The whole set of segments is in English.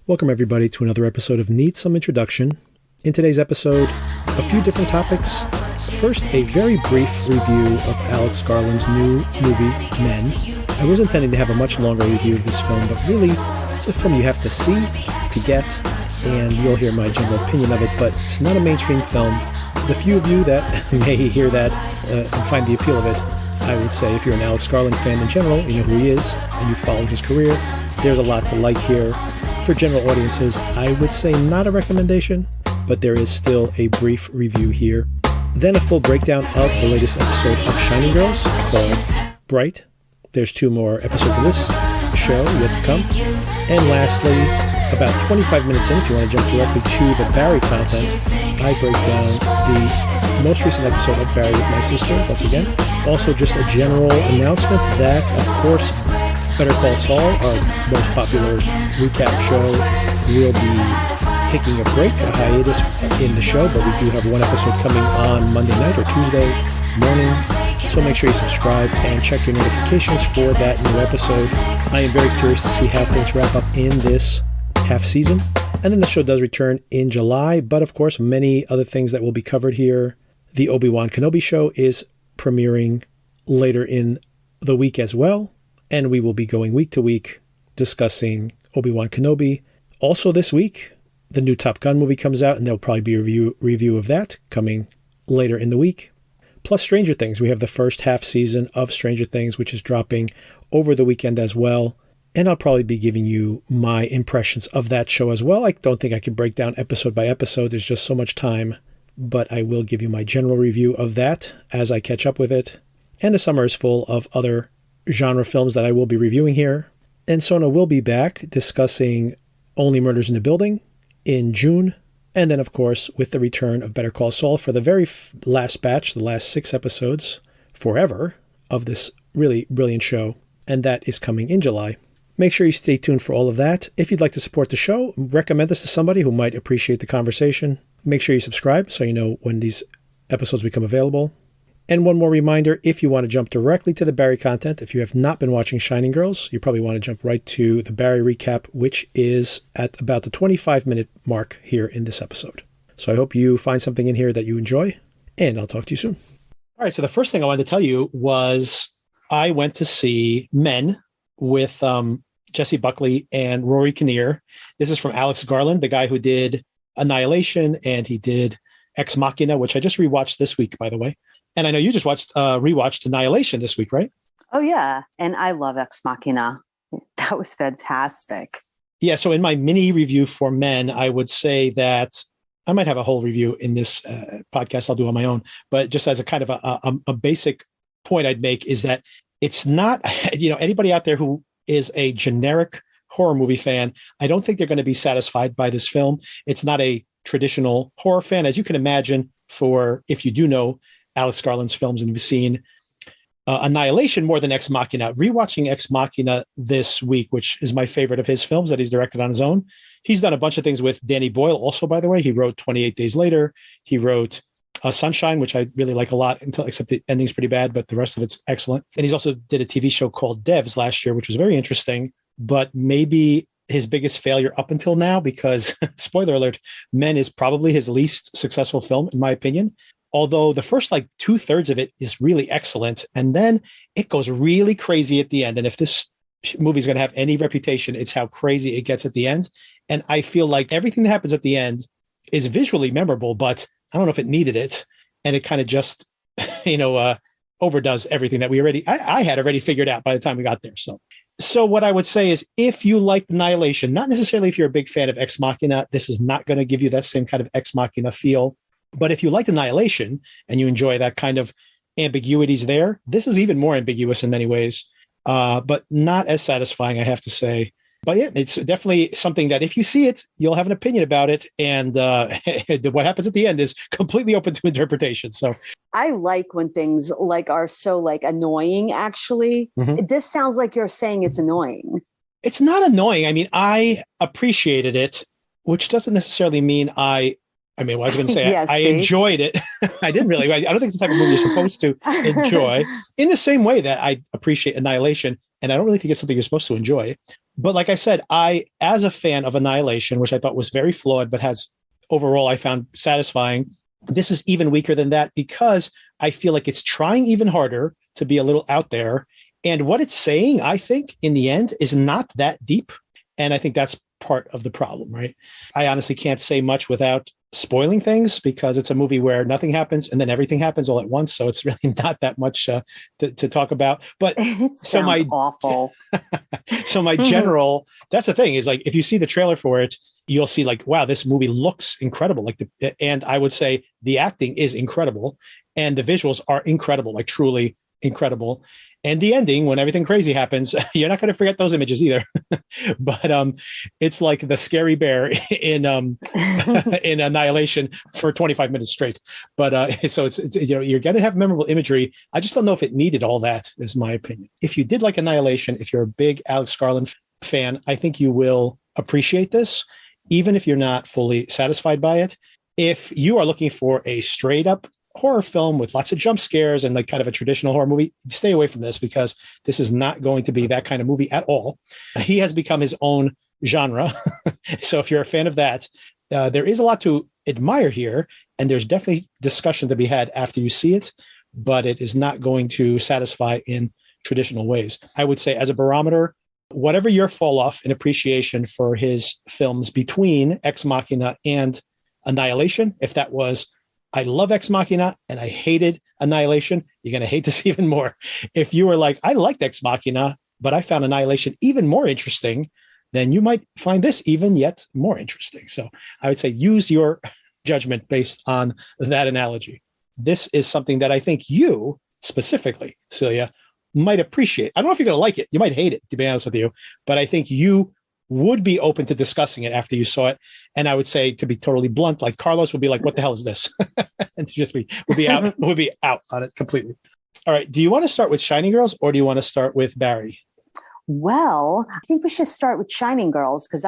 Welcome, everybody, to another episode of Need Some Introduction. In today's episode, a few different topics. First, a very brief review of Alex Garland's new movie, Men. I was intending to have a much longer review of this film, but really, it's a film you have to see, to get, and you'll hear my general opinion of it, but it's not a mainstream film. The few of you that may hear that and find the appeal of it, I would say if you're an Alex Garland fan in general, you know who he is, and you followed his career, there's a lot to like here. For general audiences, I would say not a recommendation, but there is still a brief review here. Then a full breakdown of the latest episode of Shining Girls called Bright. There's 2 more episodes of this show yet to come. And lastly, about 25 minutes in, if you want to jump directly to the Barry content, I break down the most recent episode of Barry with my sister, once again. Also just a general announcement that, of course, Better Call Saul, our most popular recap show, will be taking a break, a hiatus in the show, but we do have one episode coming on Monday night or Tuesday morning, so make sure you subscribe and check your notifications for that new episode. I am very curious to see how things wrap up in this half season, and then the show does return in July, but of course many other things that will be covered here. The Obi-Wan Kenobi show is premiering later in the week as well, and we will be going week to week discussing Obi-Wan Kenobi. Also this week, the new Top Gun movie comes out, and there'll probably be a review of that coming later in the week. Plus Stranger Things. We have the first half season of Stranger Things, which is dropping over the weekend as well. And I'll probably be giving you my impressions of that show as well. I don't think I can break down episode by episode. There's just so much time. But I will give you my general review of that as I catch up with it. And the summer is full of other genre films that I will be reviewing here. And Sona will be back discussing Only Murders in the Building in June. And then, of course, with the return of Better Call Saul for the very last batch, the last 6 episodes forever of this really brilliant show. And that is coming in July. Make sure you stay tuned for all of that. If you'd like to support the show, recommend this to somebody who might appreciate the conversation. Make sure you subscribe so you know when these episodes become available. And one more reminder, if you want to jump directly to the Barry content, if you have not been watching Shining Girls, you probably want to jump right to the Barry recap, which is at about the 25-minute mark here in this episode. So I hope you find something in here that you enjoy, and I'll talk to you soon. All right, so the first thing I wanted to tell you was I went to see Men with Jesse Buckley and Rory Kinnear. This is from Alex Garland, the guy who did Annihilation, and he did Ex Machina, which I just rewatched this week, by the way. And I know you just rewatched Annihilation this week, right? Oh, yeah. And I love Ex Machina. That was fantastic. Yeah. So in my mini review for Men, I would say that I might have a whole review in this podcast I'll do on my own. But just as a kind of a basic point I'd make is that it's not, anybody out there who is a generic horror movie fan, I don't think they're going to be satisfied by this film. It's not a traditional horror fan, as you can imagine, if you do know Alex Garland's films and you've seen Annihilation more than Ex Machina. Rewatching Ex Machina this week, which is my favorite of his films that he's directed on his own. He's done a bunch of things with Danny Boyle also, by the way. He wrote 28 Days Later. He wrote Sunshine, which I really like a lot, except the ending's pretty bad, but the rest of it's excellent. And he's also did a TV show called Devs last year, which was very interesting, but maybe his biggest failure up until now, because, spoiler alert, Men is probably his least successful film, in my opinion. Although the first 2/3 of it is really excellent. And then it goes really crazy at the end. And if this movie is going to have any reputation, it's how crazy it gets at the end. And I feel like everything that happens at the end is visually memorable, but I don't know if it needed it. And it kind of just, overdoes everything that I had already figured out by the time we got there. So what I would say is if you like Annihilation, not necessarily if you're a big fan of Ex Machina, this is not going to give you that same kind of Ex Machina feel. But if you like Annihilation and you enjoy that kind of ambiguities there, this is even more ambiguous in many ways, but not as satisfying, I have to say. But yeah, it's definitely something that if you see it, you'll have an opinion about it. And what happens at the end is completely open to interpretation. So I like when things are so annoying, actually. Mm-hmm. This sounds like you're saying it's annoying. It's not annoying. I mean, I appreciated it, which doesn't necessarily mean I was going to say I enjoyed it. I didn't really. I don't think it's the type of movie you're supposed to enjoy in the same way that I appreciate Annihilation. And I don't really think it's something you're supposed to enjoy. But like I said, as a fan of Annihilation, which I thought was very flawed, but overall I found satisfying, this is even weaker than that because I feel like it's trying even harder to be a little out there. And what it's saying, I think, in the end, is not that deep. And I think that's part of the problem, right? I honestly can't say much without spoiling things because it's a movie where nothing happens and then everything happens all at once. So it's really not that much to talk about. But it sounds awful. So my general, that's the thing is like, if you see the trailer for it, you'll see like, wow, this movie looks incredible. And I would say the acting is incredible and the visuals are incredible, like truly incredible. And the ending, when everything crazy happens, you're not going to forget those images either. But it's like the scary bear in in Annihilation for 25 minutes straight. But so it's you're going to have memorable imagery. I just don't know if it needed all that, is my opinion. If you did like Annihilation, if you're a big Alex Garland fan, I think you will appreciate this, even if you're not fully satisfied by it. If you are looking for a straight up horror film with lots of jump scares and like kind of a traditional horror movie, stay away from this because this is not going to be that kind of movie at all. He has become his own genre. So if you're a fan of that, there is a lot to admire here. And there's definitely discussion to be had after you see it, but it is not going to satisfy in traditional ways. I would say as a barometer, whatever your fall off in appreciation for his films between Ex Machina and Annihilation, if that was I love Ex Machina and I hated Annihilation, you're going to hate this even more. If you were like, I liked Ex Machina, but I found Annihilation even more interesting, then you might find this even yet more interesting. So I would say use your judgment based on that analogy. This is something that I think you specifically, Celia, might appreciate. I don't know if you're going to like it. You might hate it, to be honest with you, but I think you would be open to discussing it after you saw it. And I would say, to be totally blunt, like Carlos would be like, what the hell is this? And to just would be out on it completely. All right. Do you want to start with Shining Girls or do you want to start with Barry? Well, I think we should start with Shining Girls because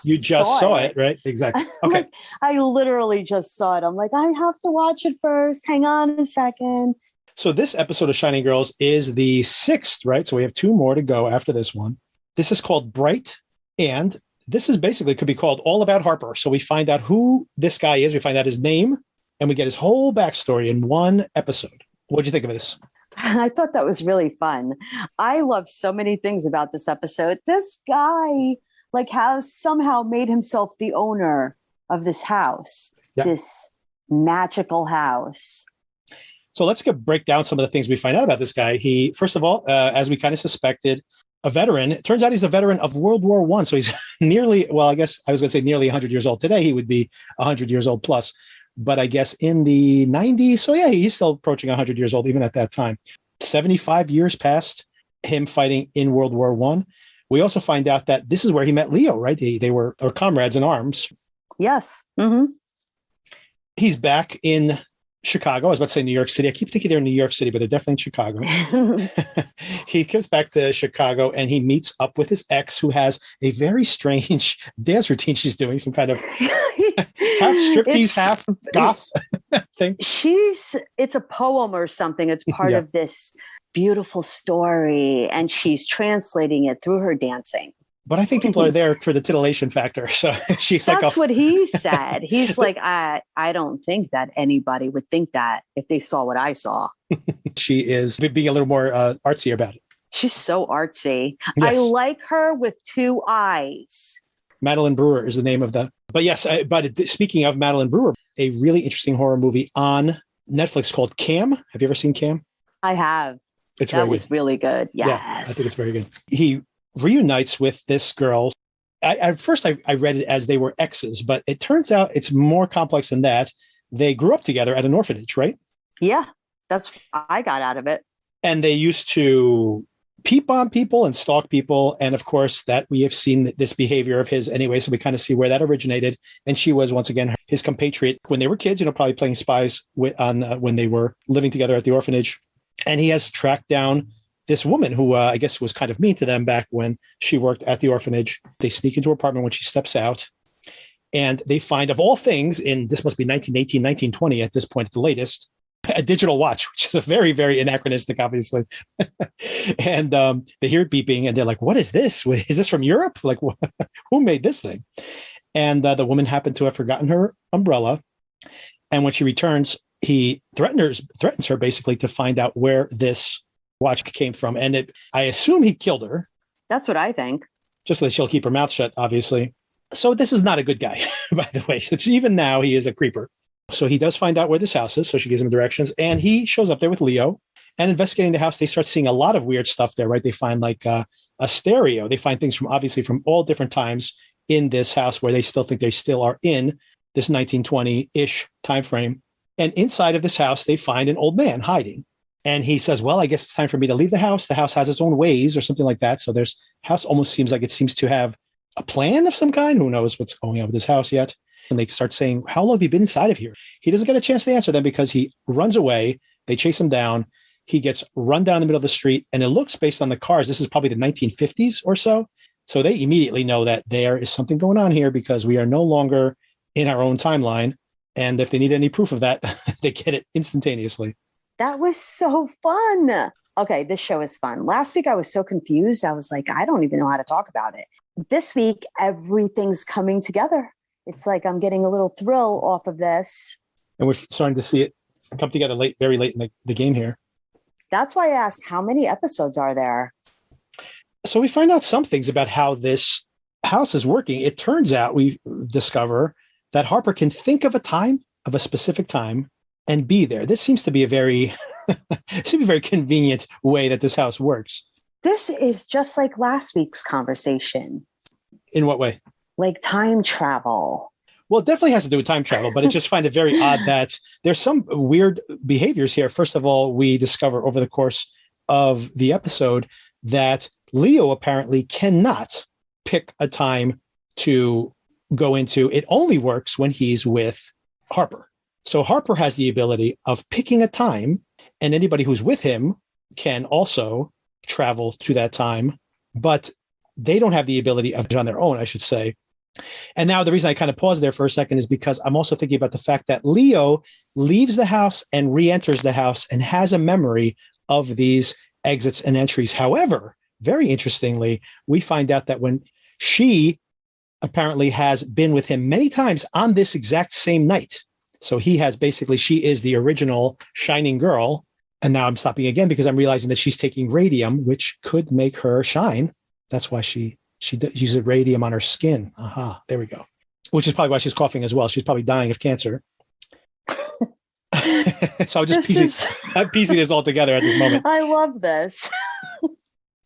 you just saw it, right? Exactly. Okay. I literally just saw it. I'm like, I have to watch it first. Hang on a second. So this episode of Shining Girls is the 6th, right? So we have 2 more to go after this one. This is called Bright. And this is basically could be called All About Harper. So we find out who this guy is. We find out his name and we get his whole backstory in one episode. What did you think of this? I thought that was really fun. I love so many things about this episode. This guy has somehow made himself the owner of this house, this magical house. So let's break down some of the things we find out about this guy. He, first of all, as we kind of suspected, a veteran. It turns out he's a veteran of World War I. So he's nearly, well, I guess I was going to say nearly 100 years old. Today, he would be 100 years old plus. But I guess in the 90s, so yeah, he's still approaching 100 years old, even at that time. 75 years past him fighting in World War I. We also find out that this is where he met Leo, right? They were comrades in arms. Yes. Mm-hmm. He's back in Chicago. I was about to say New York City. I keep thinking they're in New York City, but they're definitely in Chicago. He comes back to Chicago and he meets up with his ex, who has a very strange dance routine she's doing, some kind of half striptease, half goth thing. It's a poem or something. It's part of this beautiful story, and she's translating it through her dancing. But I think people are there for the titillation factor. So she's That's what he said. He's like, I don't think that anybody would think that if they saw what I saw. She is being a little more artsy about it. She's so artsy. Yes. I like her with 2 eyes. Madeline Brewer is the name of the. But yes, but speaking of Madeline Brewer, a really interesting horror movie on Netflix called Cam. Have you ever seen Cam? I have. That was really good. Yes. Yeah, I think it's very good. He reunites with this girl. At first, I read it as they were exes, but it turns out it's more complex than that. They grew up together at an orphanage, right? Yeah, that's what I got out of it. And they used to peep on people and stalk people. And of course, that we have seen this behavior of his anyway, so we kind of see where that originated. And she was, once again, his compatriot when they were kids, probably playing spies when they were living together at the orphanage. And he has tracked down this woman who I guess was kind of mean to them back when she worked at the orphanage. They sneak into her apartment when she steps out, and they find, of all things, this must be 1918, 1920 at this point at the latest, a digital watch, which is a very, very anachronistic, obviously. And they hear it beeping and they're like, what is this? Is this from Europe? Like, who made this thing? And the woman happened to have forgotten her umbrella. And when she returns, he threatens her basically to find out where this watch came from. And I assume he killed her. That's what I think. Just so that she'll keep her mouth shut, obviously. So this is not a good guy, by the way. So even now, he is a creeper. So he does find out where this house is. So she gives him directions. And he shows up there with Leo. And investigating the house, they start seeing a lot of weird stuff there, right? They find like a stereo. They find things from all different times in this house where they still think they still are in this 1920-ish time frame. And inside of this house, they find an old man hiding. And he says, well, I guess it's time for me to leave the house. The house has its own ways or something like that. So house almost seems like it seems to have a plan of some kind. Who knows what's going on with this house yet? And they start saying, how long have you been inside of here? He doesn't get a chance to answer them because he runs away. They chase him down. He gets run down in the middle of the street. And it looks, based on the cars, this is probably the 1950s or so. So they immediately know that there is something going on here because we are no longer in our own timeline. And if they need any proof of that, they get it instantaneously. That was so fun. Okay, this show is fun. Last week, I was so confused. I was like, I don't even know how to talk about it. This week, everything's coming together. It's like I'm getting a little thrill off of this. And we're starting to see it come together very late in the game here. That's why I asked, how many episodes are there? So we find out some things about how this house is working. It turns out we discover that Harper can think of a specific time, and be there. This seems to be a very convenient way that this house works. This is just like last week's conversation. In what way? Like time travel. Well, it definitely has to do with time travel, but I just find it very odd that there's some weird behaviors here. First of all, we discover over the course of the episode that Leo apparently cannot pick a time to go into. It only works when he's with Harper. So Harper has the ability of picking a time, and anybody who's with him can also travel to that time, but they don't have the ability of on their own, I should say. And now the reason I kind of paused there for a second is because I'm also thinking about the fact that Leo leaves the house and re-enters the house and has a memory of these exits and entries. However, very interestingly, we find out that when she apparently has been with him many times on this exact same night. So she is the original shining girl. And now I'm stopping again because I'm realizing that she's taking radium, which could make her shine. That's why she uses radium on her skin. Aha, there we go. Which is probably why she's coughing as well. She's probably dying of cancer. So I'm just piecing this all together at this moment. I love this.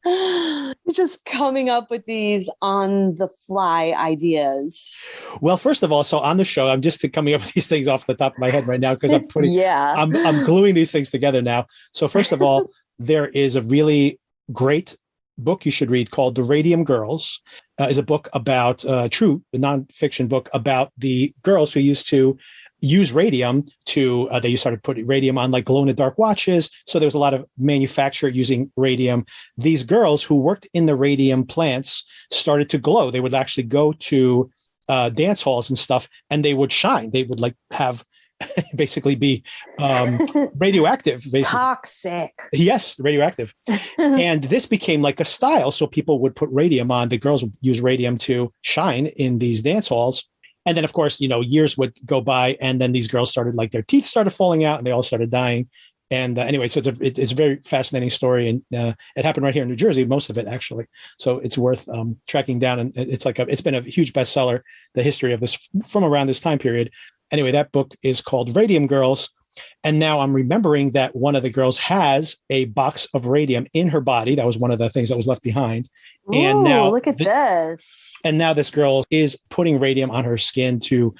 You're just coming up with these on the fly ideas. Well, first of all, so on the show, I'm just coming up with these things off the top of my head right now because I'm gluing these things together now. So first of all, there is a really great book you should read called The Radium Girls. Is a book about a nonfiction book about the girls who used to use radium they started putting radium on like glow in the dark watches. So there was a lot of manufacture using radium. These girls who worked in the radium plants started to glow. They would actually go to dance halls and stuff, and they would shine. They would like have basically be radioactive, basically. Toxic. Yes, radioactive. And this became like a style. So people would put radium on. The girls would use radium to shine in these dance halls. And then, of course, years would go by, and then these girls started, like, their teeth started falling out, and they all started dying. And anyway, so it's a very fascinating story, and it happened right here in New Jersey, most of it actually. So it's worth tracking down, and it's been a huge bestseller, the history of this from around this time period. Anyway, that book is called Radium Girls. And now I'm remembering that one of the girls has a box of radium in her body. That was one of the things that was left behind. Ooh, and now look at this. And now this girl is putting radium on her skin to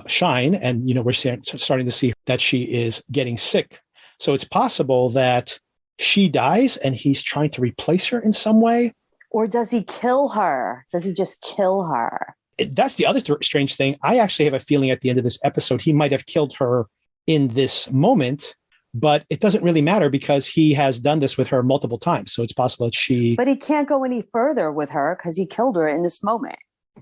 shine. And, we're starting to see that she is getting sick. So it's possible that she dies and he's trying to replace her in some way. Or does he kill her? Does he just kill her? That's the other strange thing. I actually have a feeling at the end of this episode, he might have killed her in this moment, but it doesn't really matter because he has done this with her multiple times. So it's possible that But he can't go any further with her because he killed her in this moment.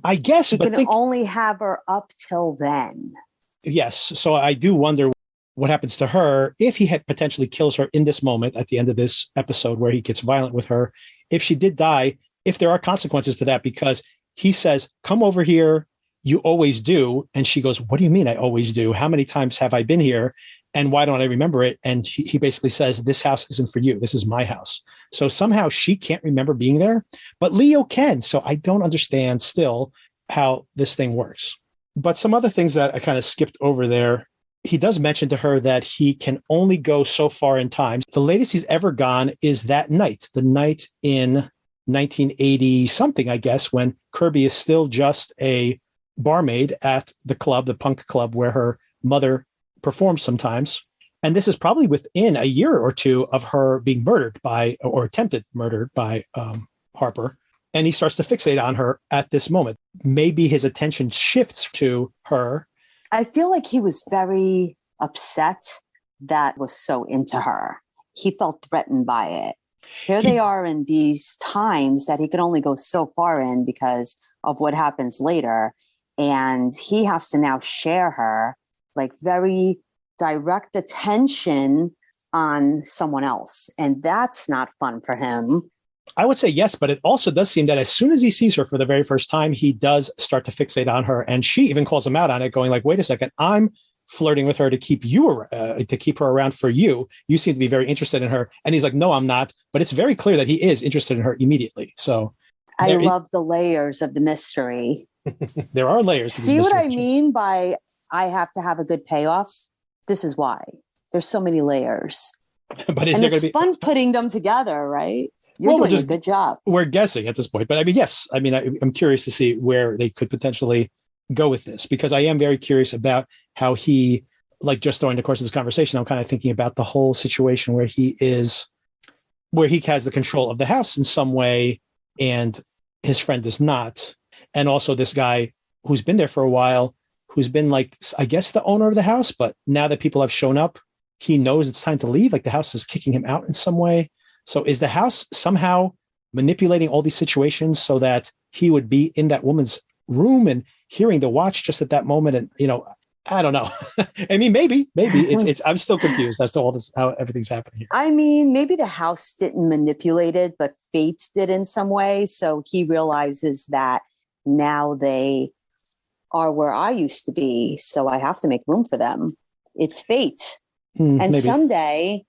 I guess. He can only have her up till then. Yes. So I do wonder what happens to her if he had potentially kills her in this moment at the end of this episode where he gets violent with her. If she did die, if there are consequences to that, because he says, come over here. You always do. And she goes, what do you mean I always do? How many times have I been here? And why don't I remember it? And he basically says, this house isn't for you. This is my house. So somehow she can't remember being there, but Leo can. So I don't understand still how this thing works. But some other things that I kind of skipped over there. He does mention to her that he can only go so far in time. The latest he's ever gone is that night, the night in 1980 something, I guess, when Kirby is still just a barmaid at the club, the punk club where her mother performs sometimes. And this is probably within a year or two of her being murdered by, or attempted murder by Harper. And he starts to fixate on her at this moment. Maybe his attention shifts to her. I feel like he was very upset that was so into her. He felt threatened by it. Here they are in these times that he could only go so far in because of what happens later. And he has to now share her, like very direct attention on someone else. And that's not fun for him. I would say yes, but it also does seem that as soon as he sees her for the very first time, he does start to fixate on her. And she even calls him out on it, going like, wait a second, I'm flirting with her to keep her around for you. You seem to be very interested in her. And he's like, no, I'm not. But it's very clear that he is interested in her immediately. So I love the layers of the mystery. There are layers. See what I mean by I have to have a good payoff? This is why. There's so many layers. But it's fun putting them together, right? You're doing a good job. We're guessing at this point. But I mean, yes. I mean, I'm curious to see where they could potentially go with this, because I am very curious about how he, like just during the course of this conversation, I'm kind of thinking about the whole situation where he has the control of the house in some way and his friend does not. And also this guy who's been there for a while, who's been like, I guess the owner of the house, but now that people have shown up, he knows it's time to leave. Like the house is kicking him out in some way. So is the house somehow manipulating all these situations so that he would be in that woman's room and hearing the watch just at that moment? And, you know, I don't know. I mean, maybe it's, I'm still confused as to all this, how everything's happening here. I mean, maybe the house didn't manipulate it, but fate did in some way. So he realizes that now they are where I used to be. So I have to make room for them. It's fate. And maybe. Someday,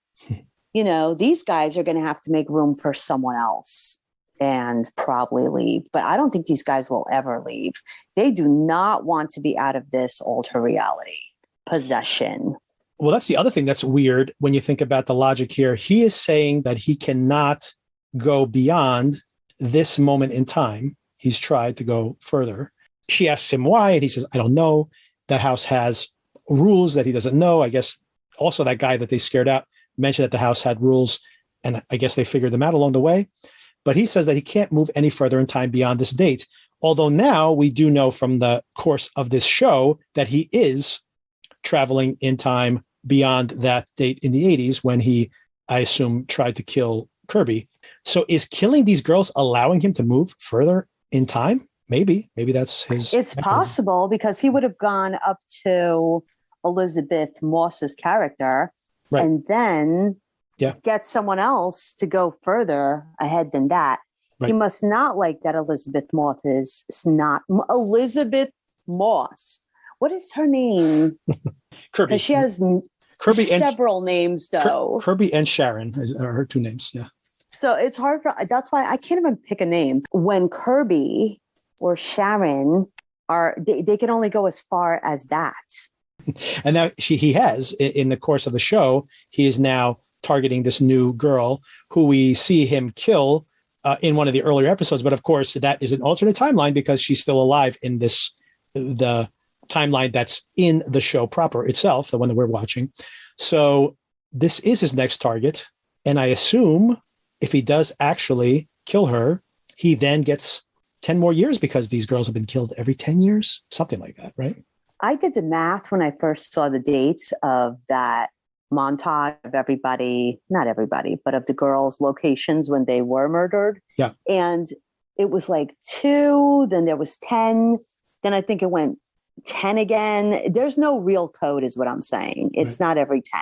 you know, these guys are going to have to make room for someone else and probably leave. But I don't think these guys will ever leave. They do not want to be out of this alter reality possession. Well, that's the other thing that's weird when you think about the logic here. He is saying that he cannot go beyond this moment in time. He's tried to go further. She asks him why, and he says, I don't know. The house has rules that he doesn't know. I guess also that guy that they scared out mentioned that the house had rules, and I guess they figured them out along the way. But he says that he can't move any further in time beyond this date. Although now we do know from the course of this show that he is traveling in time beyond that date in the 80s when he, I assume, tried to kill Kirby. So is killing these girls allowing him to move further in time? Maybe that's his. It's possible because he would have gone up to Elizabeth Moss's character, right, and then get someone else to go further ahead than that. Right. He must not like that Elizabeth Moss is not Elizabeth Moss. What is her name? Kirby. She has Kirby several names though. Kirby and Sharon are her two names. Yeah. So it's hard that's why I can't even pick a name. When Kirby or Sharon they can only go as far as that. And now he has, in the course of the show, he is now targeting this new girl who we see him kill in one of the earlier episodes. But of course, that is an alternate timeline because she's still alive in the timeline that's in the show proper itself, the one that we're watching. So this is his next target. And I assume if he does actually kill her, he then gets 10 more years because these girls have been killed every 10 years, something like that, right? I did the math when I first saw the dates of that montage of everybody, not everybody, but of the girls' locations when they were murdered. Yeah. And it was like 2, then there was 10. Then I think it went 10 again. There's no real code is what I'm saying. It's not every 10.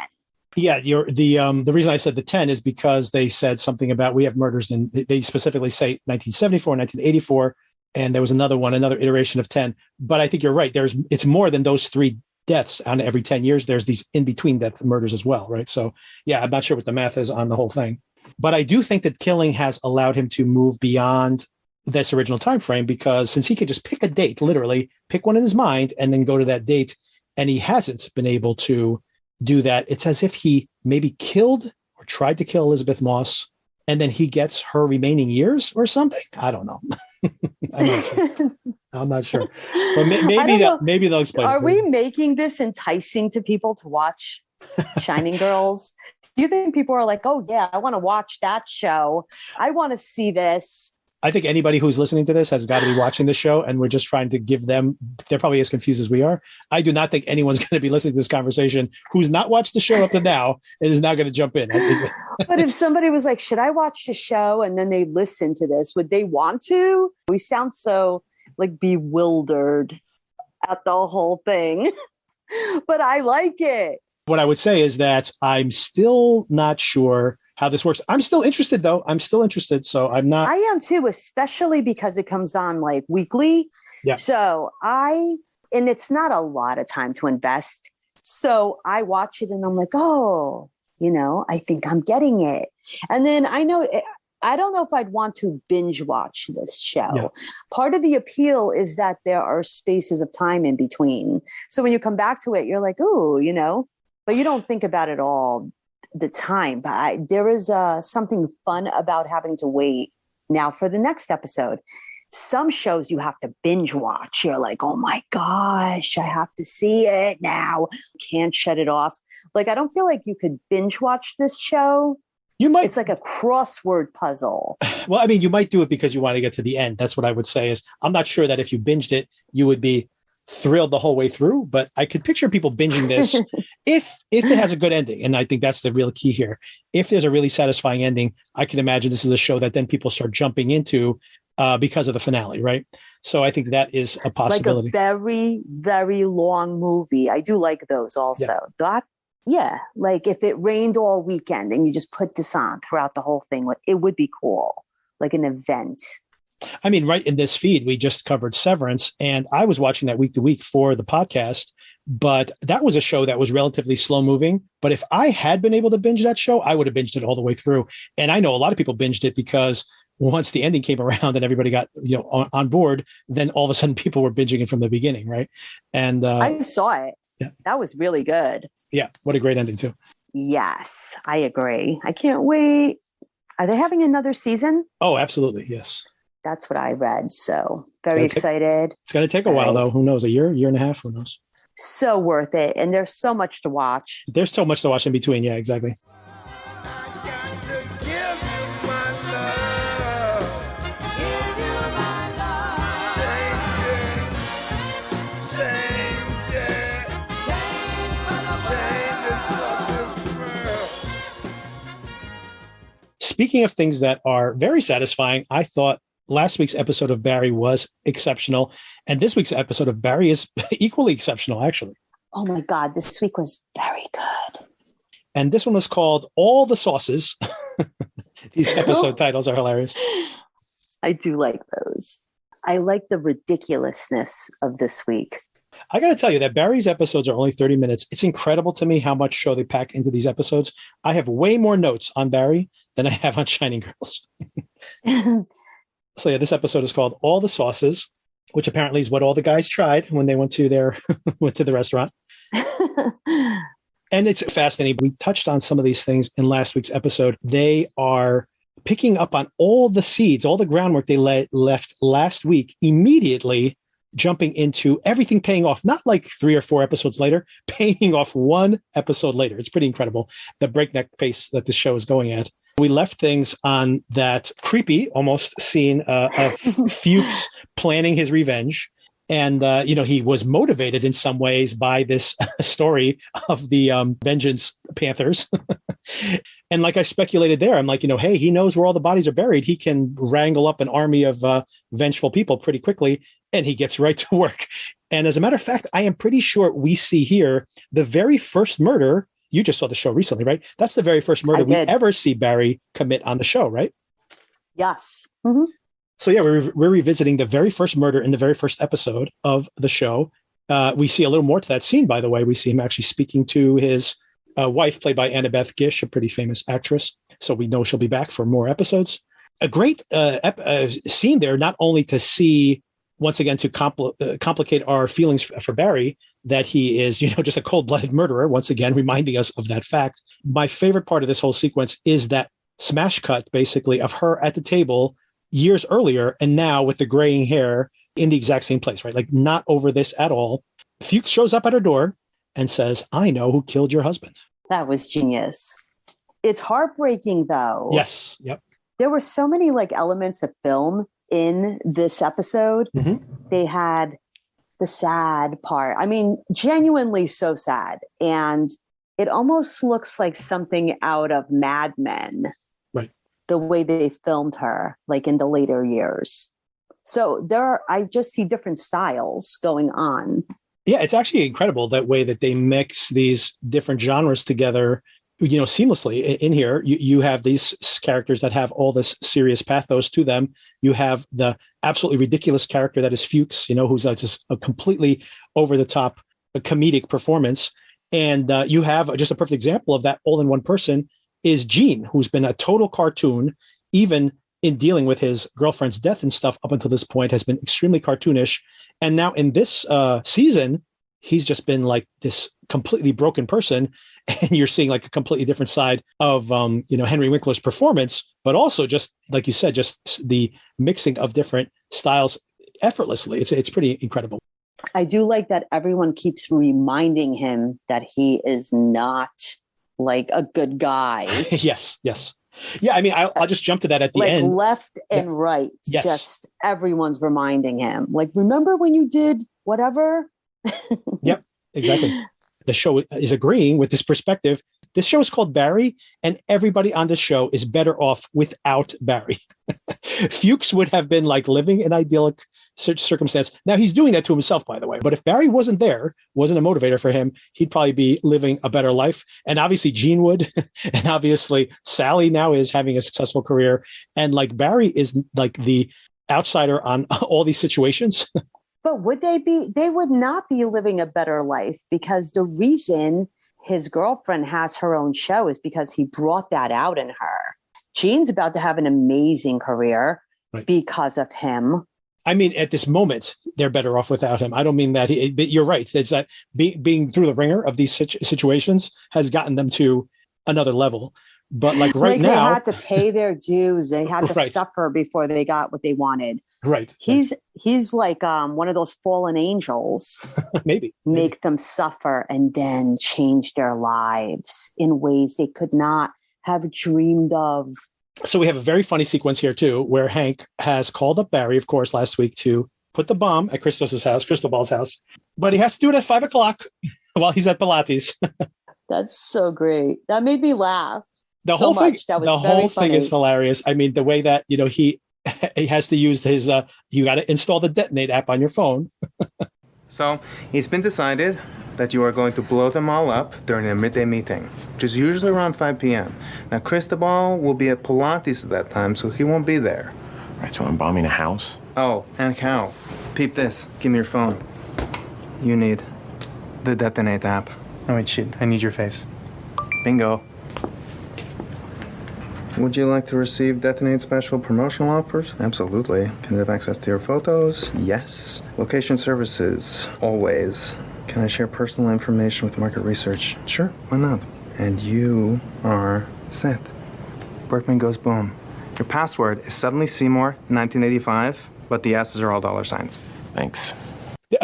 Yeah, the reason I said the 10 is because they said something about we have murders and they specifically say 1974, 1984, and there was another iteration of 10. But I think you're right. It's more than those 3 deaths on every 10 years. There's these in between death murders as well, right? So yeah, I'm not sure what the math is on the whole thing. But I do think that killing has allowed him to move beyond this original time frame, because since he could just pick a date, literally pick one in his mind and then go to that date, and he hasn't been able to do that. It's as if he maybe killed or tried to kill Elizabeth Moss, and then he gets her remaining years or something. I don't know. I'm not sure. But maybe they'll explain. Are we making this enticing to people to watch Shining Girls? Do you think people are like, oh yeah, I want to watch that show. I want to see this. I think anybody who's listening to this has got to be watching the show, and we're just trying to give them, they're probably as confused as we are. I do not think anyone's going to be listening to this conversation who's not watched the show up to now and is now going to jump in. But if somebody was like, should I watch the show? And then they listen to this, would they want to? We sound so like bewildered at the whole thing, but I like it. What I would say is that I'm still not sure how this works. I'm still interested, though. So I'm not. I am too, especially because it comes on like weekly. Yeah. So and it's not a lot of time to invest. So I watch it and I'm like, oh, I think I'm getting it. And then I don't know if I'd want to binge watch this show. Yeah. Part of the appeal is that there are spaces of time in between. So when you come back to it, you're like, oh, but you don't think about it all the time. But there is something fun about having to wait now for the next episode. Some shows you have to binge watch. You're like, oh my gosh, I have to see it now. Can't shut it off. Like, I don't feel like you could binge watch this show. You might. It's like a crossword puzzle. Well, I mean, you might do it because you want to get to the end. That's what I would say. Is I'm not sure that if you binged it, you would be thrilled the whole way through. But I could picture people binging this if it has a good ending. And I think that's the real key here. If there's a really satisfying ending, I can imagine this is a show that then people start jumping into because of the finale, right? So I think that is a possibility. Like a very, very long movie. I do like those also. Yeah. Like if it rained all weekend and you just put this on throughout the whole thing, it would be cool. Like an event. I mean, right in this feed, we just covered Severance, and I was watching that week to week for the podcast, but that was a show that was relatively slow moving. But if I had been able to binge that show, I would have binged it all the way through. And I know a lot of people binged it because once the ending came around and everybody got on board, then all of a sudden people were binging it from the beginning, right? And I saw it. Yeah. That was really good. Yeah, what a great ending too. Yes, I agree. I can't wait. Are they having another season? Oh, absolutely. Yes. That's what I read. So very excited. It's going to take a while, though. Who knows? A year and a half? Who knows? So worth it. And there's so much to watch. There's so much to watch in between. Yeah, exactly. Speaking of things that are very satisfying, I thought last week's episode of Barry was exceptional. And this week's episode of Barry is equally exceptional, actually. Oh my God, this week was very good. And this one was called All the Sauces. These episode titles are hilarious. I do like those. I like the ridiculousness of this week. I got to tell you that Barry's episodes are only 30 minutes. It's incredible to me how much show they pack into these episodes. I have way more notes on Barry than I have on Shining Girls. So yeah, this episode is called All the Sauces, which apparently is what all the guys tried when they went to the restaurant. And it's fascinating. We touched on some of these things in last week's episode. They are picking up on all the seeds, all the groundwork they left last week, immediately jumping into everything paying off, not like 3 or 4 episodes later, paying off 1 episode later. It's pretty incredible, the breakneck pace that this show is going at. We left things on that creepy almost scene of Fuchs planning his revenge. And, he was motivated in some ways by this story of the Vengeance Panthers. And like I speculated there, I'm like, hey, he knows where all the bodies are buried. He can wrangle up an army of vengeful people pretty quickly. And he gets right to work. And as a matter of fact, I am pretty sure we see here the very first murder. You just saw the show recently, right? That's the very first murder we ever see Barry commit on the show, right? Yes. Mm-hmm. So yeah, we're revisiting the very first murder in the very first episode of the show. We see a little more to that scene, by the way. We see him actually speaking to his wife, played by Annabeth Gish, a pretty famous actress. So we know she'll be back for more episodes. A great scene there, not only to see, once again, to complicate our feelings for Barry, that he is, just a cold-blooded murderer, once again, reminding us of that fact. My favorite part of this whole sequence is that smash cut, basically, of her at the table years earlier, and now with the graying hair in the exact same place, right? Like, not over this at all. Fuchs shows up at her door and says, "I know who killed your husband." That was genius. It's heartbreaking, though. Yes. Yep. There were so many elements of film in this episode. Mm-hmm. They had the sad part. I mean, genuinely so sad. And it almost looks like something out of Mad Men. Right. The way they filmed her, in the later years. So I just see different styles going on. Yeah, it's actually incredible that way that they mix these different genres together, seamlessly in here. You have these characters that have all this serious pathos to them. You have the absolutely ridiculous character that is Fuchs, who's just a completely over the top comedic performance. And you have just a perfect example of that all in one person is Gene, who's been a total cartoon, even in dealing with his girlfriend's death and stuff up until this point, has been extremely cartoonish. And now in this season, he's just been like this completely broken person. And you're seeing a completely different side of, Henry Winkler's performance, but also just like you said, just the mixing of different styles effortlessly. It's pretty incredible. I do like that everyone keeps reminding him that he is not a good guy. Yes. Yeah, I mean, I'll just jump to that at the end. Left and right. Yes. Just everyone's reminding him. Remember when you did whatever? Yep, exactly. The show is agreeing with this perspective. This show is called Barry, and everybody on the show is better off without Barry. Fuchs would have been living an idyllic circumstance. Now he's doing that to himself, by the way. But if Barry wasn't there, wasn't a motivator for him, he'd probably be living a better life. And obviously Gene would, and obviously Sally now is having a successful career. And Barry is the outsider on all these situations. But would they would not be living a better life, because the reason his girlfriend has her own show is because he brought that out in her. Gene's about to have an amazing career because of him. I mean, at this moment, they're better off without him. I don't mean that. But you're right. It's that being through the ringer of these situations has gotten them to another level. But right now, they had to pay their dues. They had to suffer before they got what they wanted. Right. He's one of those fallen angels. Maybe make them suffer and then change their lives in ways they could not have dreamed of. So we have a very funny sequence here too, where Hank has called up Barry, of course, last week to put the bomb at Cristobal's house, but he has to do it at 5:00 while he's at Pilates. That's so great. That made me laugh. The whole thing is hilarious. I mean, the way that, he has to use his, you got to install the Detonate app on your phone. So it's been decided that you are going to blow them all up during a midday meeting, which is usually around 5 p.m. Now, Cristobal will be at Pilates at that time, so he won't be there. Right, so I'm bombing a house? Oh, and Cal, peep this. Give me your phone. You need the Detonate app. Oh, wait, shit. I need your face. Bingo. Would you like to receive Detonate special promotional offers? Absolutely. Can I have access to your photos? Yes. Location services? Always. Can I share personal information with market research? Sure, why not? And you are set. Berkman goes boom. Your password is suddenly Seymour 1985, but the S's are all dollar signs. Thanks.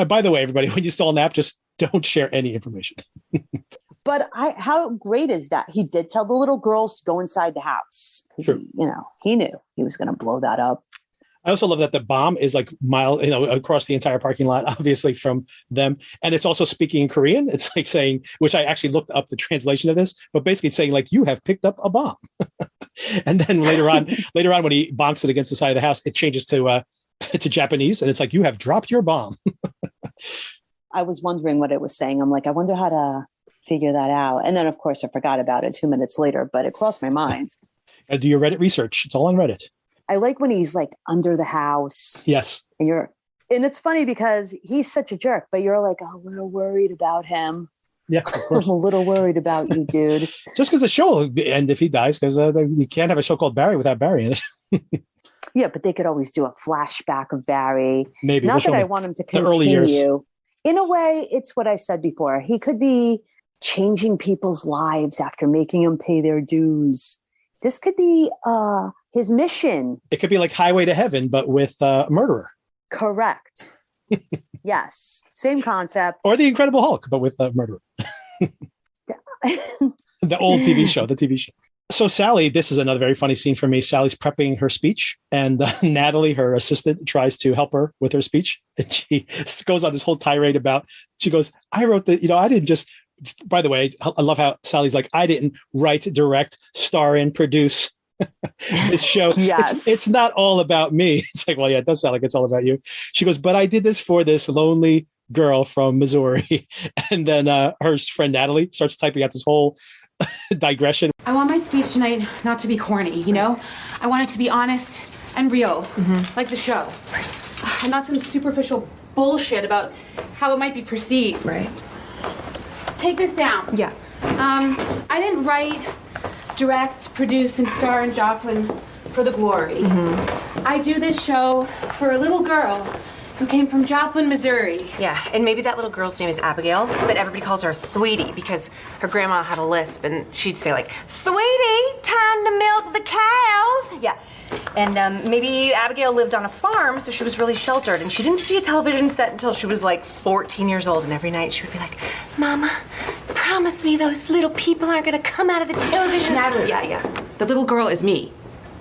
By the way, everybody, when you install an app, just don't share any information. But how great is that? He did tell the little girls to go inside the house. True. He knew he was going to blow that up. I also love that the bomb is across the entire parking lot, obviously from them. And it's also speaking in Korean. It's saying, which I actually looked up the translation of this, but basically it's saying you have picked up a bomb. And then later on when he bonks it against the side of the house, it changes to Japanese. And it's you have dropped your bomb. I was wondering what it was saying. I'm like, I wonder how to figure that out. And then, of course, I forgot about it 2 minutes later, but it crossed my mind. Do your Reddit research. It's all on Reddit. I like when he's like under the house. Yes. And it's funny because he's such a jerk, but you're like a little worried about him. Yeah, of course. I'm a little worried about you, dude. Just because the show will end if he dies, because you can't have a show called Barry without Barry in it. Yeah, but they could always do a flashback of Barry. Maybe. Not that I want him to continue. In a way, it's what I said before. He could be changing people's lives after making them pay their dues. This could be his mission. It could be like Highway to Heaven, but with a murderer. Correct. Yes. Same concept. Or The Incredible Hulk, but with a murderer. The old TV show. So Sally, this is another very funny scene for me. Sally's prepping her speech, and Natalie, her assistant, tries to help her with her speech. And she goes on this whole tirade about, she goes, I wrote I didn't just, by the way, I love how Sally's like, I didn't write, direct, star in, produce this show. Yes. It's not all about me. It's like, well, yeah, it does sound like it's all about you. She goes, but I did this for this lonely girl from Missouri. And then her friend Natalie starts typing out this whole digression. I want my speech tonight not to be corny, you know? I want it to be honest and real, like the show. And not some superficial bullshit about how it might be perceived. Right. Take this down. Yeah. I didn't write, direct, produce, and star in Joplin for the glory. I do this show for a little girl who came from Joplin, Missouri. Yeah, and maybe that little girl's name is Abigail, but everybody calls her Thweetie because her grandma had a lisp and she'd say like, Thweetie, time to milk the cows. Yeah, and maybe Abigail lived on a farm, so she was really sheltered and she didn't see a television set until she was like 14 years old, and every night she would be like, Mama, promise me those little people aren't gonna come out of the television. Natalie, yeah. The little girl is me.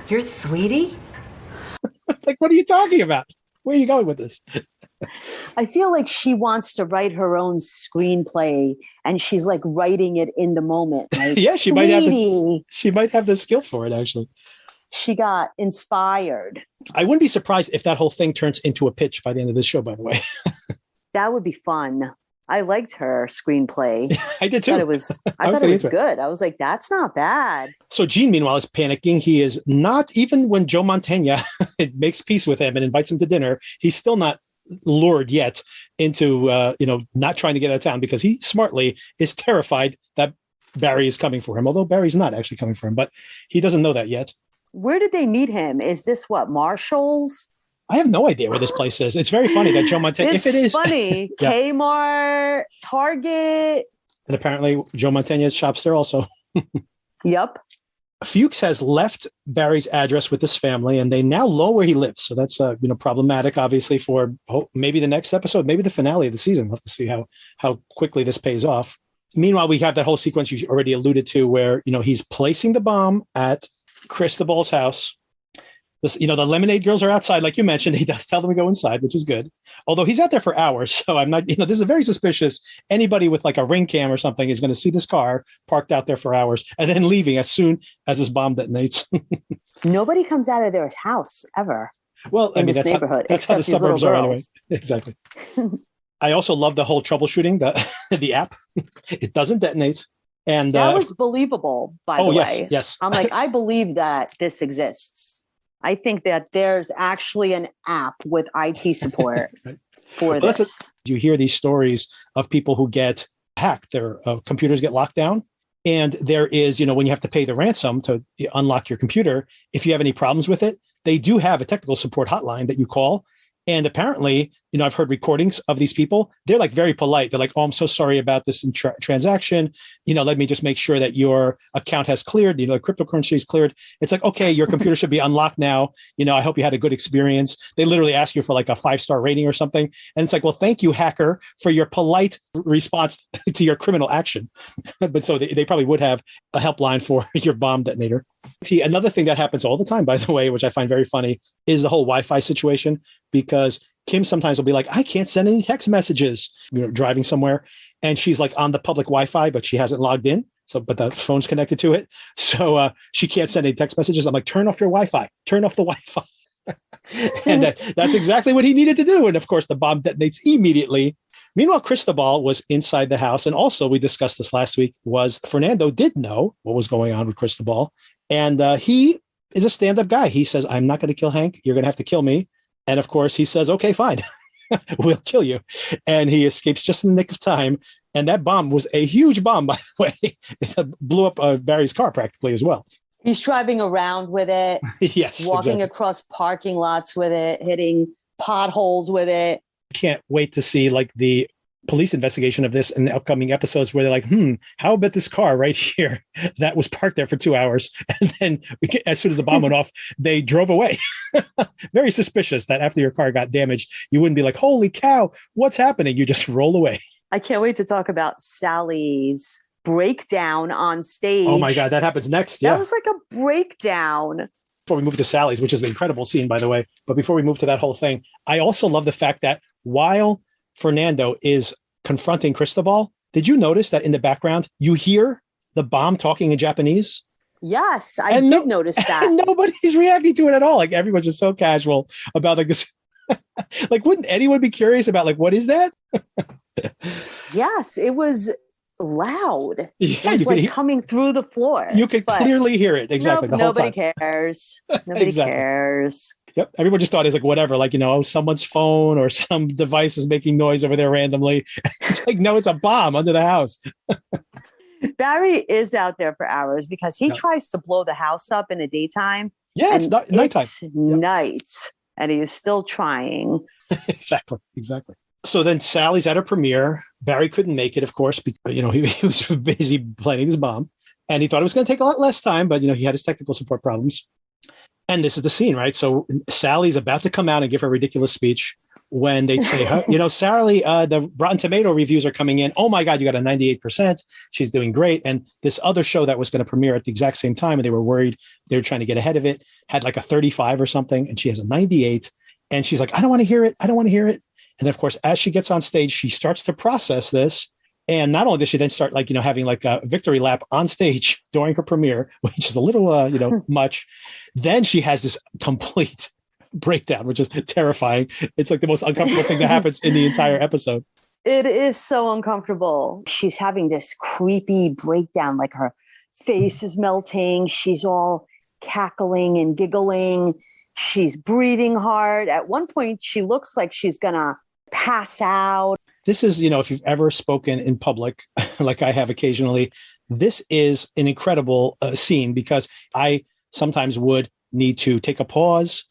You're Thweetie? Like, what are you talking about? Where are you going with this? I feel like she wants to write her own screenplay, and she's like writing it in the moment. Like, yeah, she might have the skill for it, actually. She got inspired. I wouldn't be surprised if that whole thing turns into a pitch by the end of the show, by the way. That would be fun. I liked her screenplay. I did too. I thought it was good. I was like, that's not bad. So Gene, meanwhile, is panicking. He is not, even when Joe Mantegna makes peace with him and invites him to dinner, he's still not lured yet into, not trying to get out of town, because he smartly is terrified that Barry is coming for him. Although Barry's not actually coming for him, but he doesn't know that yet. Where did they meet him? Is this what, Marshall's? I have no idea where this place is. It's very funny that Joe Mantegna, if it is funny, yeah. Kmart, Target. And apparently Joe Mantegna shops there also. Yep. Fuchs has left Barry's address with this family, and they now know where he lives. So that's problematic, obviously, for maybe the next episode, maybe the finale of the season. We'll have to see how quickly this pays off. Meanwhile, we have that whole sequence you already alluded to where, he's placing the bomb at Cristobal's house. This, the lemonade girls are outside, like you mentioned. He does tell them to go inside, which is good. Although he's out there for hours, so I'm not. This is very suspicious. Anybody with like a ring cam or something is going to see this car parked out there for hours and then leaving as soon as this bomb detonates. Nobody comes out of their house ever. Well, in this neighborhood, that's how the suburbs are anyway. Exactly. I also love the whole troubleshooting, the app. It doesn't detonate. And that was believable, by the way. Yes. I'm like, I believe that this exists. I think that there's actually an app with IT support for this. You hear these stories of people who get hacked, their computers get locked down. And there is, when you have to pay the ransom to unlock your computer, if you have any problems with it, they do have a technical support hotline that you call. And apparently, I've heard recordings of these people. They're like very polite. They're like, oh, I'm so sorry about this transaction. Let me just make sure that your account has cleared, the cryptocurrency is cleared. It's like, okay, your computer should be unlocked now. I hope you had a good experience. They literally ask you for like a 5-star rating or something. And it's like, well, thank you, hacker, for your polite response to your criminal action. But so they probably would have a helpline for your bomb detonator. See, another thing that happens all the time, by the way, which I find very funny, is the whole Wi-Fi situation, because Kim sometimes will be like, I can't send any text messages, driving somewhere. And she's like on the public Wi-Fi, but she hasn't logged in. So, but the phone's connected to it. So she can't send any text messages. I'm like, turn off your Wi-Fi, turn off the Wi-Fi. And that's exactly what he needed to do. And of course, the bomb detonates immediately. Meanwhile, Cristobal was inside the house. And also, we discussed this last week, was Fernando did know what was going on with Cristobal. And he is a stand-up guy. He says, I'm not going to kill Hank. You're going to have to kill me. And of course, he says, okay, fine. We'll kill you. And he escapes just in the nick of time. And that bomb was a huge bomb, by the way. It blew up Barry's car practically as well. He's driving around with it. Yes. Walking across parking lots with it, hitting potholes with it. Can't wait to see like the police investigation of this in the upcoming episodes where they're like, how about this car right here that was parked there for 2 hours? And then as soon as the bomb went off, they drove away. Very suspicious that after your car got damaged, you wouldn't be like, holy cow, what's happening? You just roll away. I can't wait to talk about Sally's breakdown on stage. Oh my God, that happens next. Yeah. That was like a breakdown. Before we move to Sally's, which is the incredible scene, by the way. But before we move to that whole thing, I also love the fact that while Fernando is confronting Cristobal, did you notice that in the background, you hear the bomb talking in Japanese? Yes, I did notice that. And nobody's reacting to it at all. Like everyone's just so casual about like this. Like, wouldn't anyone be curious about like, what is that? Yes, it was loud. Yeah, it was like coming through the floor. You could clearly hear it. Exactly. Nope, the whole nobody time. Cares. Nobody cares. Yep. Everyone just thought it's like whatever, like, someone's phone or some device is making noise over there randomly. It's like, no, it's a bomb under the house. Barry is out there for hours because he tries to blow the house up in the daytime. Yeah, it's nighttime. It's night, and he is still trying. Exactly. So then Sally's at her premiere. Barry couldn't make it, of course, because, he was busy planning his bomb. And he thought it was going to take a lot less time, but, he had his technical support problems. And this is the scene, right? So Sally's about to come out and give her ridiculous speech when they say, Sally, the Rotten Tomato reviews are coming in. Oh, my God, you got a 98%. She's doing great. And this other show that was going to premiere at the exact same time, and they were worried, they were trying to get ahead of it, had like a 35 or something. And she has a 98. And she's like, I don't want to hear it. And then, of course, as she gets on stage, she starts to process this. And not only does she then start having like a victory lap on stage during her premiere, which is a little, much. Then she has this complete breakdown, which is terrifying. It's like the most uncomfortable thing that happens in the entire episode. It is so uncomfortable. She's having this creepy breakdown, like her face is melting. She's all cackling and giggling. She's breathing hard. At one point, she looks like she's going to pass out. This is, if you've ever spoken in public, like I have occasionally, this is an incredible scene because I sometimes would need to take a pause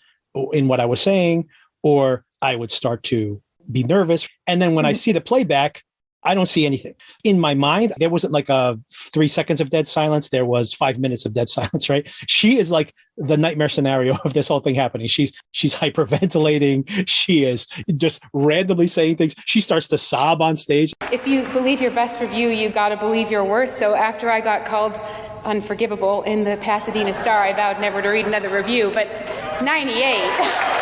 in what I was saying, or I would start to be nervous. And then when I see the playback, I don't see anything. In my mind, there wasn't like 3 seconds of dead silence. There was 5 minutes of dead silence, right? She is like the nightmare scenario of this whole thing happening. She's hyperventilating. She is just randomly saying things. She starts to sob on stage. If you believe your best review, you got to believe your worst. So after I got called unforgivable in the Pasadena Star, I vowed never to read another review, but 98.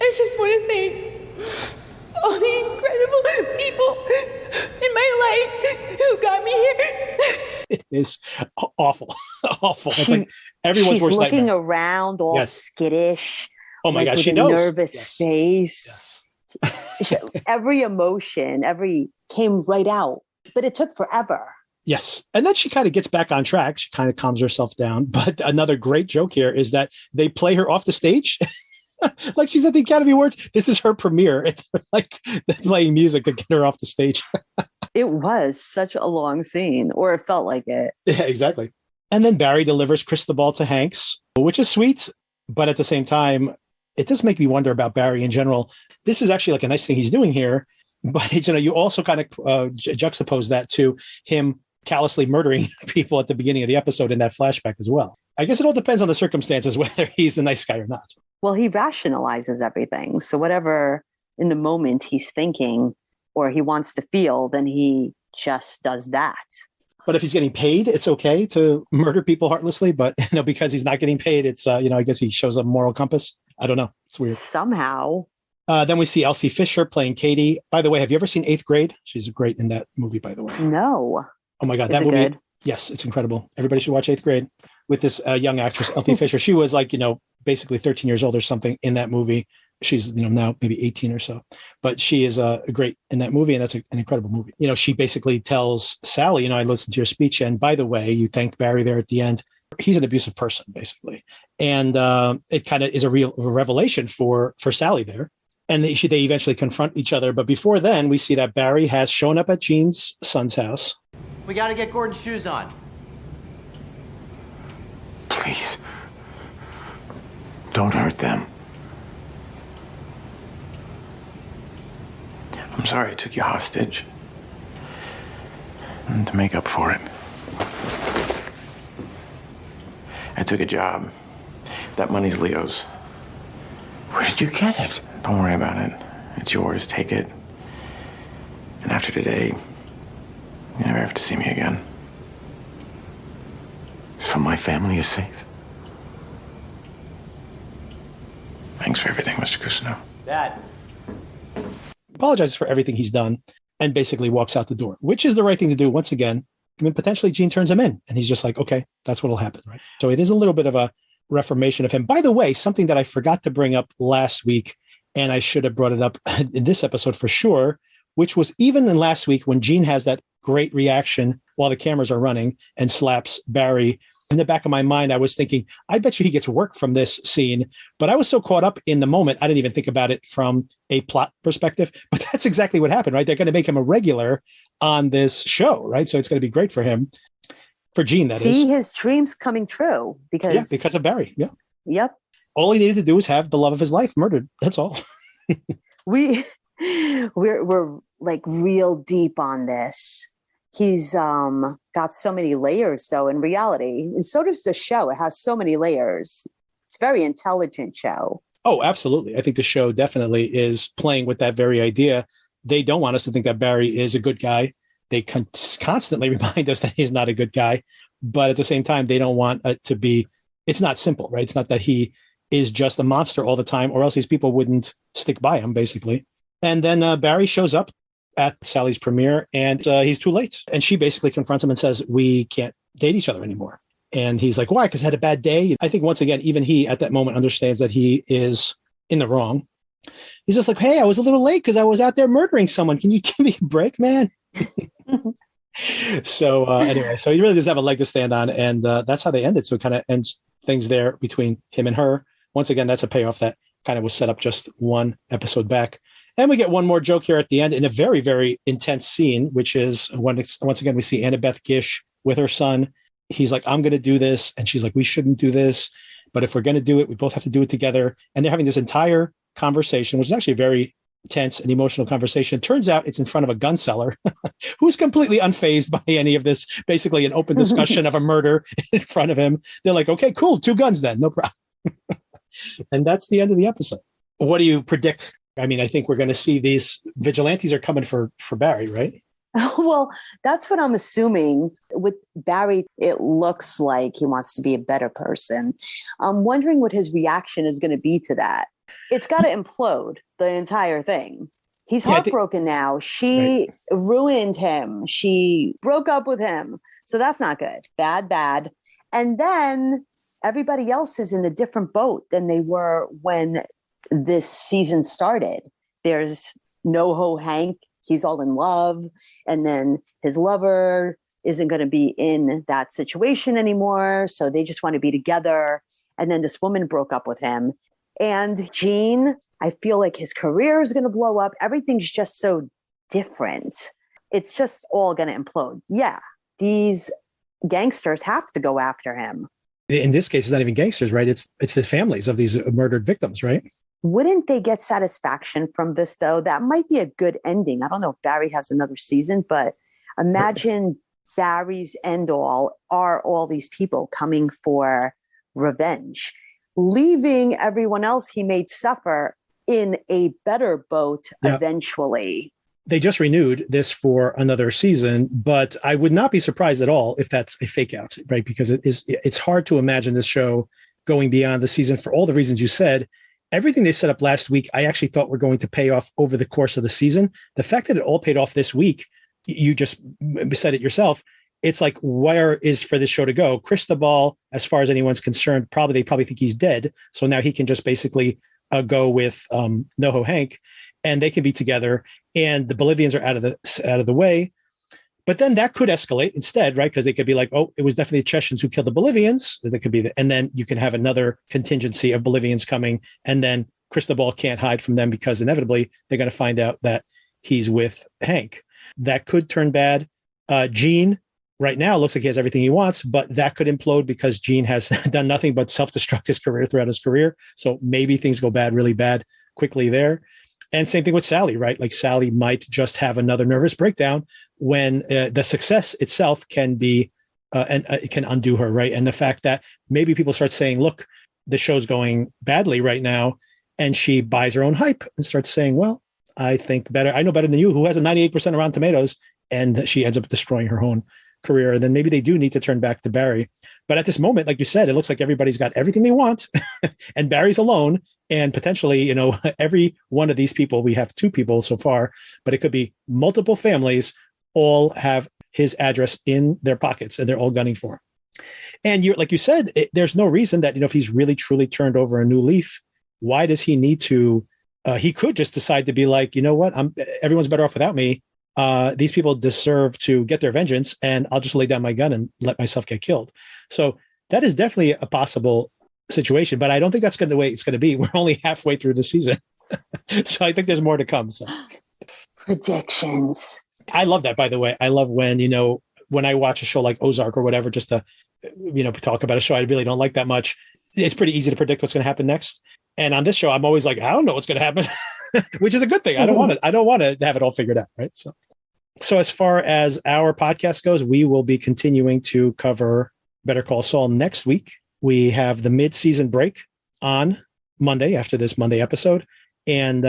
I just want to thank all the incredible people in my life who got me here. It is awful. Awful. It's like everyone's worst nightmare. She's looking around all skittish. Oh my gosh, she knows. knows. Nervous face. Every emotion, came right out, but it took forever. Yes. And then she kind of gets back on track. She kind of calms herself down. But another great joke here is that they play her off the stage. Like she's at the Academy Awards. This is her premiere. Like they're playing music to get her off the stage. It was such a long scene, or it felt like it. Yeah, exactly. And then Barry delivers Cristobal to Hanks, which is sweet. But at the same time, it does make me wonder about Barry in general. This is actually like a nice thing he's doing here. But, you also kind of juxtapose that to him callously murdering people at the beginning of the episode in that flashback as well. I guess it all depends on the circumstances, whether he's a nice guy or not. Well, he rationalizes everything. So whatever in the moment he's thinking or he wants to feel, then he just does that. But if he's getting paid, it's okay to murder people heartlessly. But because he's not getting paid, it's I guess he shows a moral compass. I don't know. It's weird. Somehow. Then we see Elsie Fisher playing Katie. By the way, have you ever seen 8th Grade? She's great in that movie, by the way. No. Oh my God, Is that it movie. good? Yes, it's incredible. Everybody should watch 8th Grade with this young actress, Elsie Fisher. She was basically 13 years old or something in that movie. She's, now maybe 18 or so, but she is great in that movie. And that's an incredible movie. She basically tells Sally, I listened to your speech. And by the way, you thanked Barry there at the end. He's an abusive person, basically. And it kind of is a real revelation for Sally there. And they eventually confront each other. But before then, we see that Barry has shown up at Jean's son's house. We got to get Gordon's shoes on. Please. Don't hurt them. I'm sorry I took you hostage. And to make up for it, I took a job. That money's Leo's. Where did you get it? Don't worry about it. It's yours. Take it. And after today, you never have to see me again. So my family is safe. Thanks for everything, Mr. Cousineau. Dad. Apologizes for everything he's done and basically walks out the door, which is the right thing to do. Once again, potentially Jean turns him in and he's just like, okay, that's what'll happen, right? So it is a little bit of a reformation of him. By the way, something that I forgot to bring up last week, and I should have brought it up in this episode for sure, which was even in last week when Jean has that great reaction while the cameras are running and slaps Barry. In the back of my mind, I was thinking, I bet you he gets work from this scene. But I was so caught up in the moment, I didn't even think about it from a plot perspective. But that's exactly what happened, right? They're going to make him a regular on this show, right? So it's going to be great for him. For Jean, that is. See his dreams coming true because of Barry. Yeah. Yep. All he needed to do was have the love of his life murdered. That's all. We're like real deep on this. He's got so many layers, though, in reality. And so does the show. It has so many layers. It's a very intelligent show. Oh, absolutely. I think the show definitely is playing with that very idea. They don't want us to think that Barry is a good guy. They constantly remind us that he's not a good guy. But at the same time, they don't want it to be, it's not simple, right? It's not that he is just a monster all the time, or else these people wouldn't stick by him, basically. And then Barry shows up at Sally's premiere and he's too late. And she basically confronts him and says, we can't date each other anymore. And he's like, why? Because I had a bad day. I think once again, even he at that moment understands that he is in the wrong. He's just like, hey, I was a little late because I was out there murdering someone. Can you give me a break, man? So anyway, so he really doesn't have a leg to stand on. And that's how they ended. So it kind of ends things there between him and her. Once again, that's a payoff that kind of was set up just one episode back. And we get one more joke here at the end in a very, very intense scene, which is when once again, we see Annabeth Gish with her son. He's like, I'm going to do this. And she's like, we shouldn't do this. But if we're going to do it, we both have to do it together. And they're having this entire conversation, which is actually a very tense and emotional conversation. It turns out it's in front of a gun seller who's completely unfazed by any of this, basically an open discussion of a murder in front of him. They're like, okay, cool. 2 guns then. No problem. And that's the end of the episode. What do you predict? I mean, I think we're going to see these vigilantes are coming for Barry, right? Well, that's what I'm assuming. With Barry, it looks like he wants to be a better person. I'm wondering what his reaction is going to be to that. It's got to implode, the entire thing. He's heartbroken now. She ruined him. She broke up with him. So that's not good. Bad. And then everybody else is in a different boat than they were when this season started. There's NoHo Hank. He's all in love. And then his lover isn't going to be in that situation anymore. So they just want to be together. And then this woman broke up with him. And Gene, I feel like his career is going to blow up. Everything's just so different. It's just all going to implode. Yeah, these gangsters have to go after him. in this case, it's not even gangsters, right? It's the families of these murdered victims, right? Wouldn't they get satisfaction from this, though? That might be a good ending. I don't know if Barry has another season, but imagine Barry's end all are all these people coming for revenge, leaving everyone else he made suffer in a better boat eventually. They just renewed this for another season, but I would not be surprised at all if that's a fake out, right? Because it's hard to imagine this show going beyond the season for all the reasons you said. Everything they set up last week, I actually thought were going to pay off over the course of the season. The fact that it all paid off this week, you just said it yourself. It's like, where is for this show to go? Cristobal, as far as anyone's concerned, they probably think he's dead. So now he can just basically go with NoHo Hank, and they can be together, and the Bolivians are out of the way. But then that could escalate instead, right? Because they could be like, oh, it was definitely the Chechens who killed the Bolivians. That could be, and then you can have another contingency of Bolivians coming, and then Cristobal can't hide from them because inevitably they're going to find out that he's with Hank. That could turn bad. Gene right now looks like he has everything he wants, but that could implode because Gene has done nothing but self-destruct his career throughout his career. So maybe things go bad, really bad quickly there. And same thing with Sally, right? Like Sally might just have another nervous breakdown when the success itself can be, and it can undo her, right? And the fact that maybe people start saying, look, the show's going badly right now. And she buys her own hype and starts saying, well, I know better than you, who has a 98% around tomatoes. And she ends up destroying her own career. And then maybe they do need to turn back to Barry. But at this moment, like you said, it looks like everybody's got everything they want and Barry's alone. And potentially, every one of these people, we have 2 people so far, but it could be multiple families, all have his address in their pockets and they're all gunning for him. And like you said, there's no reason that, if he's really truly turned over a new leaf, why does he need to, he could just decide to be like, you know what, everyone's better off without me. These people deserve to get their vengeance and I'll just lay down my gun and let myself get killed. So that is definitely a possible situation, but I don't think that's the way it's going to be. We're only halfway through the season. So I think there's more to come. So predictions. I love that, by the way. I love when I watch a show like Ozark or whatever, just to, talk about a show I really don't like that much. It's pretty easy to predict what's going to happen next. And on this show, I'm always like, I don't know what's going to happen, which is a good thing. I don't want to have it all figured out. Right. So as far as our podcast goes, we will be continuing to cover Better Call Saul next week. We have the mid-season break on Monday after this Monday episode, and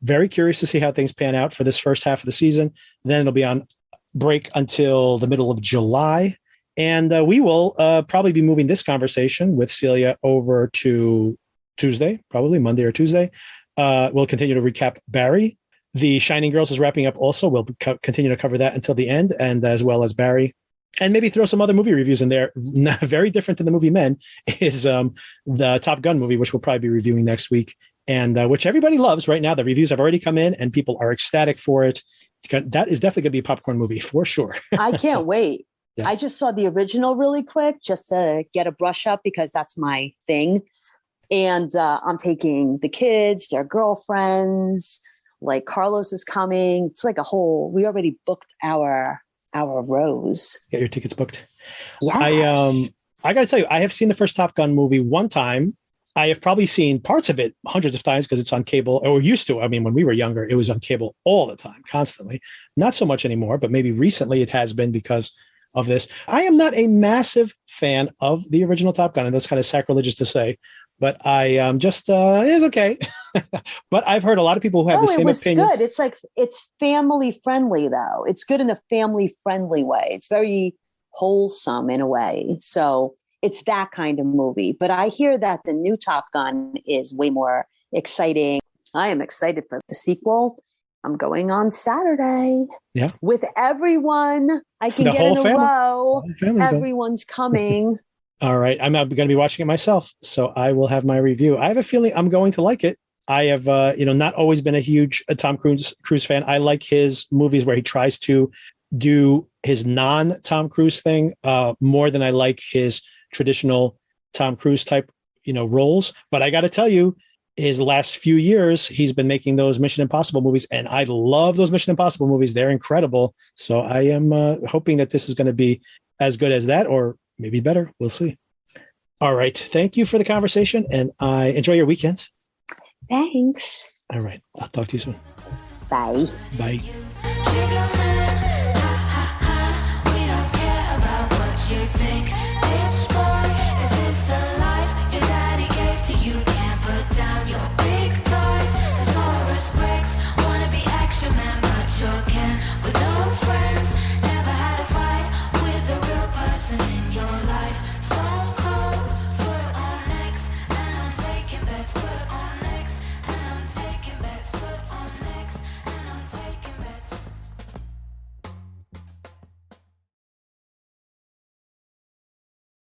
very curious to see how things pan out for this first half of the season. Then it'll be on break until the middle of July, and we will probably be moving this conversation with Celia over to Tuesday, probably Monday or Tuesday. We'll continue to recap Barry. The Shining Girls is wrapping up also. We'll continue to cover that until the end, and as well as Barry. And maybe throw some other movie reviews in there. Very different than the movie Men is the Top Gun movie, which we'll probably be reviewing next week, and which everybody loves right now. The reviews have already come in, and people are ecstatic for it. That is definitely going to be a popcorn movie for sure. I can't wait. Yeah. I just saw the original really quick just to get a brush up because that's my thing. And I'm taking the kids, their girlfriends, like Carlos is coming. It's like we already booked our rows. Get your tickets booked. Yes. I got to tell you, I have seen the first Top Gun movie one time. I have probably seen parts of it hundreds of times because it's on cable, or used to. I mean, when we were younger, it was on cable all the time, constantly. Not so much anymore, but maybe recently it has been because of this. I am not a massive fan of the original Top Gun, and that's kind of sacrilegious to say, but I just, it's okay. But I've heard a lot of people who have the same opinion. Good. It's like, it's family friendly though. It's good in a family friendly way. It's very wholesome in a way. So it's that kind of movie. But I hear that the new Top Gun is way more exciting. I am excited for the sequel. I'm going on Saturday. Yeah. With everyone. I can get in a row. Everyone's coming. All right. I'm going to be watching it myself, so I will have my review. I have a feeling I'm going to like it. I have, not always been a huge Tom Cruise fan. I like his movies where he tries to do his non-Tom Cruise thing more than I like his traditional Tom Cruise type, roles. But I got to tell you, his last few years, he's been making those Mission Impossible movies, and I love those Mission Impossible movies. They're incredible. So I am hoping that this is going to be as good as that, or maybe better. We'll see. All right. Thank you for the conversation, and I enjoy your weekend. Thanks. All right. I'll talk to you soon. Bye. Bye.